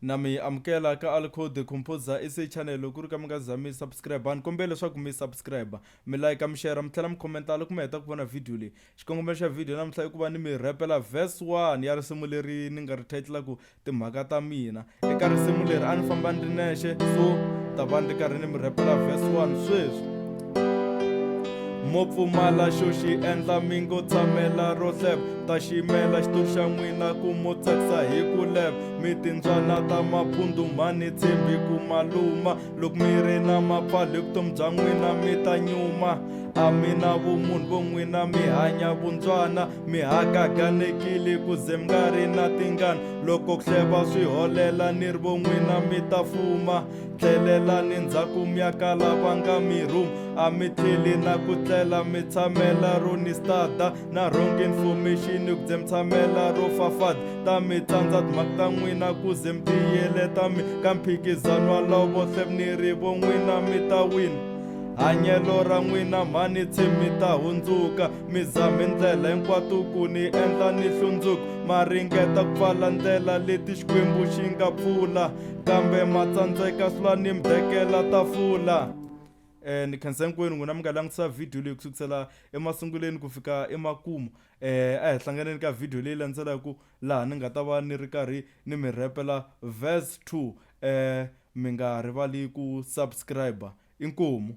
na mi amukela ka Alco the Composer SA channel ku ri ka mi nga za mi subscribe ni kombela leswaku mi subscribe mi like mi share mi tlhela mi commenta loko mi heta ku vona video leyi xikongomelo xa video namuntlha i ku va ni mi rapela verse 1 ya risimu leri ni nga ri titlelaku timhaka ta mina eka risimu leri a ni famba ni ri nexe so ta va ni karhi ni mi rapela verse 1 sweswi mo pfumala xo xi endla mi ngo tshamela ro hlep ta ximela xitori xa n'wina ku mo tsakisa hi ku lep mi timbyana ta maphundu mhani tshembi ku maluma loko mi ri na mapfalo hi vutomi bya n'wina mi ta nyuma a mi na vumunhu vo n'wina mi hanya vundzwana mi hagaganekile ku ze mi nga ri na tingana loko ku hleva swi holela ni ri vo n'wina mi ta fuma tlhelelani ndzhaku mi ya kala va nga mi rhuma a mi tlheli na ku tlela mi tshamela ro ni stada na wrong information ku ze mi tshamela ro fafada ta mi tsandza timhaka ta n'wina ku ze mi tiyeleta mi ka mphikizano walowo hlep ni ri vo n'wina mi ta wina hanyelo ra n'wina mhani tshemi ta hundzuka mi zame ndlela hinkwato ku ni endla ni hlundzuka ma ringeta ku pfala ndlela leti xikwembu xi nga pfula kambe ma tsandzeka swi ni mi dekela tafula ni khensa hinkwenu n'wina mi nga langutisa video leyi kusukisela emasunguleni ku fika emakumu a hi hlanganeni ka video leyi landzelaku laha ni nga ta va ni ri karhi ni mi rapela verse 2 mi nga rivali ku subscribe inkomu.